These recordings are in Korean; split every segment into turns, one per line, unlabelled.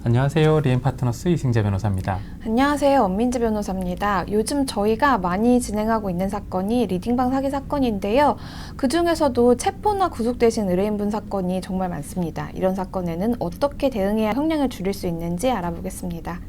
안녕하세요. 리엠파트너스 이승재 변호사입니다.
안녕하세요. 엄민지 변호사입니다. 요즘 저희가 많이 진행하고 있는 사건이 리딩방 사기 사건인데요. 그 중에서도 체포나 구속되신 의뢰인분 사건이 정말 많습니다. 이런 사건에는 어떻게 대응해야 형량을 줄일 수 있는지 알아보겠습니다.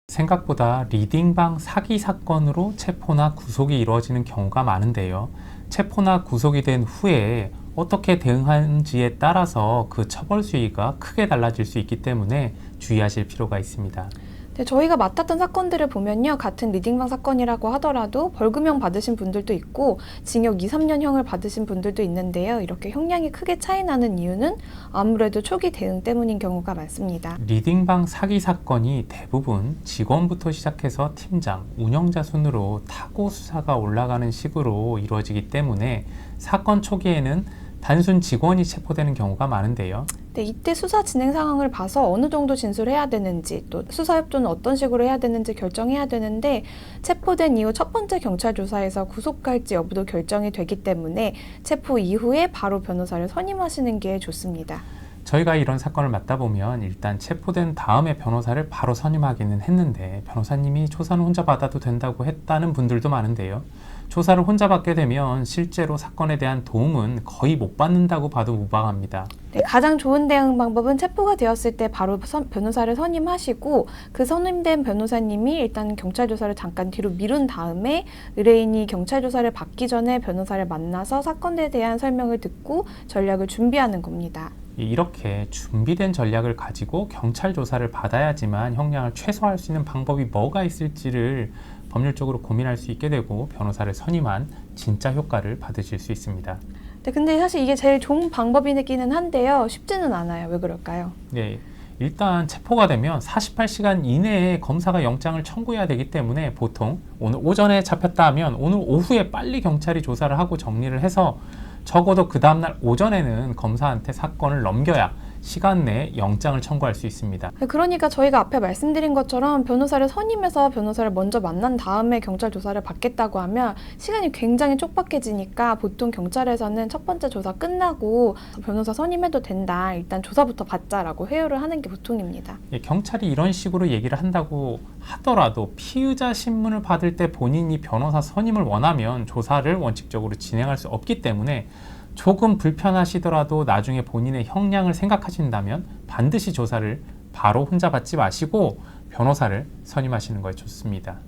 생각보다 리딩방 사기 사건으로 체포나 구속이 이루어지는 경우가 많은데요. 체포나 구속이 된 후에 어떻게 대응하는지에 따라서 그 처벌 수위가 크게 달라질 수 있기 때문에 주의하실 필요가 있습니다.
네, 저희가 맡았던 사건들을 보면요. 같은 리딩방 사건이라고 하더라도 벌금형 받으신 분들도 있고 징역 2, 3년형을 받으신 분들도 있는데요. 이렇게 형량이 크게 차이 나는 이유는 아무래도 초기 대응 때문인 경우가 많습니다.
리딩방 사기 사건이 대부분 직원부터 시작해서 팀장, 운영자 순으로 타고 수사가 올라가는 식으로 이루어지기 때문에 사건 초기에는 단순 직원이 체포되는 경우가 많은데요.
네, 이때 수사 진행 상황을 봐서 어느 정도 진술해야 되는지 또 수사 협조는 어떤 식으로 해야 되는지 결정해야 되는데 체포된 이후 첫 번째 경찰 조사에서 구속할지 여부도 결정이 되기 때문에 체포 이후에 바로 변호사를 선임하시는 게 좋습니다.
저희가 이런 사건을 맡다 보면 일단 체포된 다음에 변호사를 바로 선임하기는 했는데 변호사님이 조사는 혼자 받아도 된다고 했다는 분들도 많은데요. 조사를 혼자 받게 되면 실제로 사건에 대한 도움은 거의 못 받는다고 봐도 무방합니다.
네, 가장 좋은 대응 방법은 체포가 되었을 때 바로 변호사를 선임하시고 그 선임된 변호사님이 일단 경찰 조사를 잠깐 뒤로 미룬 다음에 의뢰인이 경찰 조사를 받기 전에 변호사를 만나서 사건에 대한 설명을 듣고 전략을 준비하는 겁니다.
이렇게 준비된 전략을 가지고 경찰 조사를 받아야지만 형량을 최소화할 수 있는 방법이 뭐가 있을지를 법률적으로 고민할 수 있게 되고 변호사를 선임한 진짜 효과를 받으실 수 있습니다.
네, 근데 사실 이게 제일 좋은 방법이기는 한데요. 쉽지는 않아요. 왜 그럴까요?
네, 일단 체포가 되면 48시간 이내에 검사가 영장을 청구해야 되기 때문에 보통 오늘 오전에 잡혔다 하면 오늘 오후에 빨리 경찰이 조사를 하고 정리를 해서 적어도 그 다음날 오전에는 검사한테 사건을 넘겨야 시간 내에 영장을 청구할 수 있습니다.
그러니까 저희가 앞에 말씀드린 것처럼 변호사를 선임해서 변호사를 먼저 만난 다음에 경찰 조사를 받겠다고 하면 시간이 굉장히 촉박해지니까 보통 경찰에서는 첫 번째 조사 끝나고 변호사 선임해도 된다. 일단 조사부터 받자라고 회유를 하는 게 보통입니다.
경찰이 이런 식으로 얘기를 한다고 하더라도 피의자 신문을 받을 때 본인이 변호사 선임을 원하면 조사를 원칙적으로 진행할 수 없기 때문에 조금 불편하시더라도 나중에 본인의 형량을 생각하신다면 반드시 조사를 바로 혼자 받지 마시고 변호사를 선임하시는 것이 좋습니다.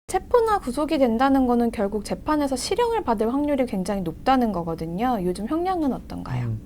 체포나 구속이 된다는 거는 결국 재판에서 실형을 받을 확률이 굉장히 높다는 거거든요. 요즘 형량은 어떤가요?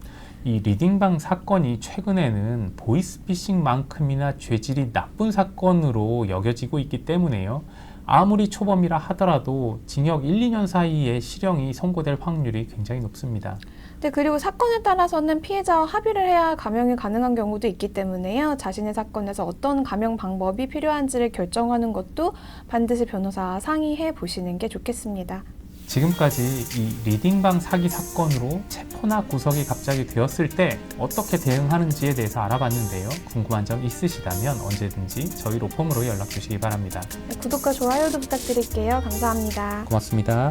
이 리딩방 사건이 최근에는 보이스피싱만큼이나 죄질이 나쁜 사건으로 여겨지고 있기 때문에요. 아무리 초범이라 하더라도 징역 1, 2년 사이에 실형이 선고될 확률이 굉장히 높습니다.
네, 그리고 사건에 따라서는 피해자와 합의를 해야 감형이 가능한 경우도 있기 때문에요. 자신의 사건에서 어떤 감형 방법이 필요한지를 결정하는 것도 반드시 변호사와 상의해 보시는 게 좋겠습니다.
지금까지 이 리딩방 사기 사건으로 체포나 구속이 갑자기 되었을 때 어떻게 대응하는지에 대해서 알아봤는데요. 궁금한 점 있으시다면 언제든지 저희 로펌으로 연락 주시기 바랍니다.
네, 구독과 좋아요도 부탁드릴게요. 감사합니다.
고맙습니다.